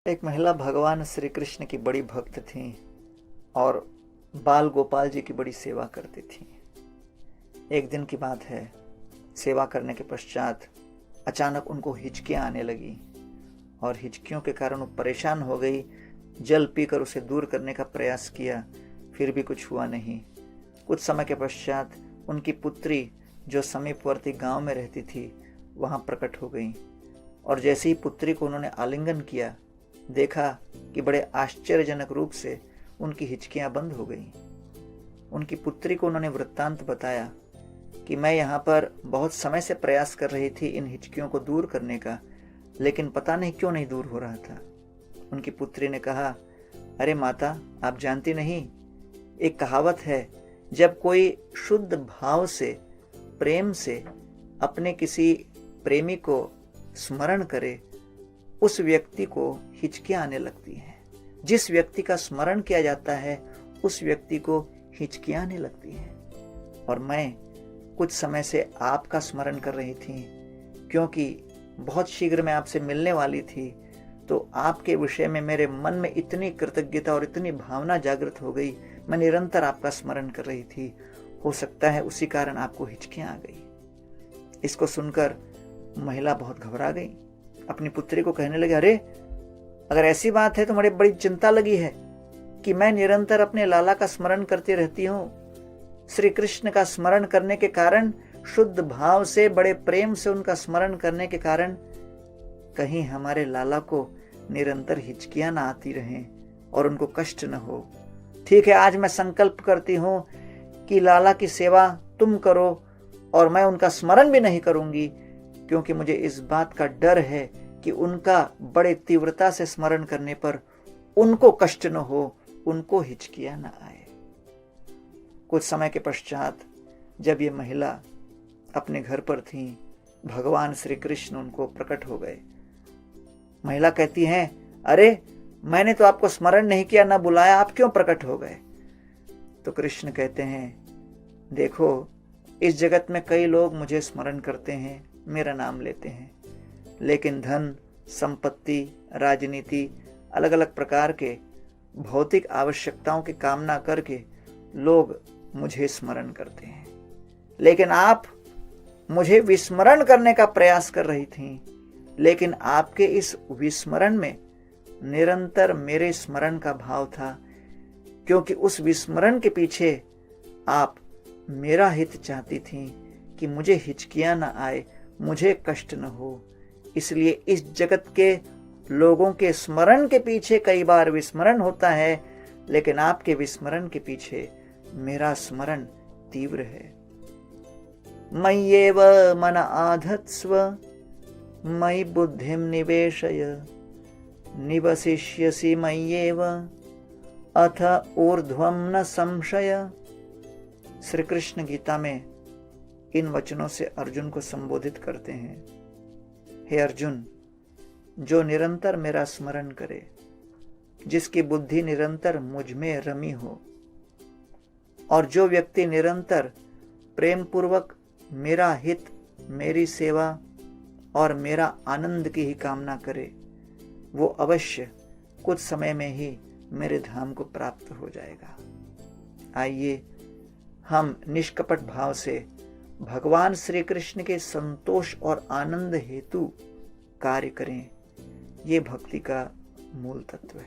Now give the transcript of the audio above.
एक महिला भगवान श्री कृष्ण की बड़ी भक्त थी और बाल गोपाल जी की बड़ी सेवा करती थी। एक दिन की बात है, सेवा करने के पश्चात अचानक उनको हिचकियां आने लगी और हिचकियों के कारण वो परेशान हो गई। जल पीकर उसे दूर करने का प्रयास किया, फिर भी कुछ हुआ नहीं। कुछ समय के पश्चात उनकी पुत्री जो समीपवर्ती गांव में रहती थी वहां प्रकट हो गई और जैसे ही पुत्री को उन्होंने आलिंगन किया, देखा कि बड़े आश्चर्यजनक रूप से उनकी हिचकियां बंद हो गईं। उनकी पुत्री को उन्होंने वृत्तांत बताया कि मैं यहाँ पर बहुत समय से प्रयास कर रही थी इन हिचकियों को दूर करने का, लेकिन पता नहीं क्यों नहीं दूर हो रहा था। उनकी पुत्री ने कहा, अरे माता, आप जानती नहीं, एक कहावत है, जब कोई शुद्ध भाव से, प्रेम से अपने किसी प्रेमी को स्मरण करे, उस व्यक्ति को हिचकियां आने लगती हैं। जिस व्यक्ति का स्मरण किया जाता है उस व्यक्ति को हिचकियां आने लगती हैं। और मैं कुछ समय से आपका स्मरण कर रही थी, क्योंकि बहुत शीघ्र मैं आपसे मिलने वाली थी, तो आपके विषय में मेरे मन में इतनी कृतज्ञता और इतनी भावना जागृत हो गई, मैं निरंतर आपका स्मरण कर रही थी। हो सकता है उसी कारण आपको हिचकियां आ गई। इसको सुनकर महिला बहुत घबरा गई। अपनी पुत्री को कहने लगे, अरे अगर ऐसी बात है तो मुझे बड़ी चिंता लगी है कि मैं निरंतर अपने लाला का स्मरण करती रहती हूँ। श्री कृष्ण का स्मरण करने के कारण, शुद्ध भाव से, बड़े प्रेम से उनका स्मरण करने के कारण कहीं हमारे लाला को निरंतर हिचकियां ना आती रहें और उनको कष्ट न हो। ठीक है, आज मैं संकल्प करती हूँ कि लाला की सेवा तुम करो और मैं उनका स्मरण भी नहीं करूंगी, क्योंकि मुझे इस बात का डर है कि उनका बड़े तीव्रता से स्मरण करने पर उनको कष्ट न हो, उनको हिचकियां न आए। कुछ समय के पश्चात जब ये महिला अपने घर पर थी, भगवान श्री कृष्ण उनको प्रकट हो गए। महिला कहती है, अरे मैंने तो आपको स्मरण नहीं किया, ना बुलाया, आप क्यों प्रकट हो गए? तो कृष्ण कहते हैं, देखो, इस जगत में कई लोग मुझे स्मरण करते हैं, मेरा नाम लेते हैं, लेकिन धन, संपत्ति, राजनीति, अलग अलग प्रकार के भौतिक आवश्यकताओं की कामना करके लोग मुझे स्मरण करते हैं। लेकिन आप मुझे विस्मरण करने का प्रयास कर रही थीं, लेकिन आपके इस विस्मरण में निरंतर मेरे स्मरण का भाव था, क्योंकि उस विस्मरण के पीछे आप मेरा हित चाहती थीं कि मुझे हिचकियां न आए, मुझे कष्ट न हो। इसलिए इस जगत के लोगों के स्मरण के पीछे कई बार विस्मरण होता है, लेकिन आपके विस्मरण के पीछे मेरा स्मरण तीव्र है। मय्येव मन आधत्स्व मयि बुद्धिं निवेशय निवसिष्यसि मय्येव अथ ऊर्ध्वं न संशय। श्री कृष्ण गीता में इन वचनों से अर्जुन को संबोधित करते हैं, हे अर्जुन, जो निरंतर मेरा स्मरण करे, जिसकी बुद्धि निरंतर मुझ में रमी हो, और जो व्यक्ति निरंतर प्रेम पूर्वक मेरा हित, मेरी सेवा और मेरा आनंद की ही कामना करे, वो अवश्य कुछ समय में ही मेरे धाम को प्राप्त हो जाएगा। आइए हम निष्कपट भाव से भगवान श्री कृष्ण के संतोष और आनंद हेतु कार्य करें। ये भक्ति का मूल तत्व है।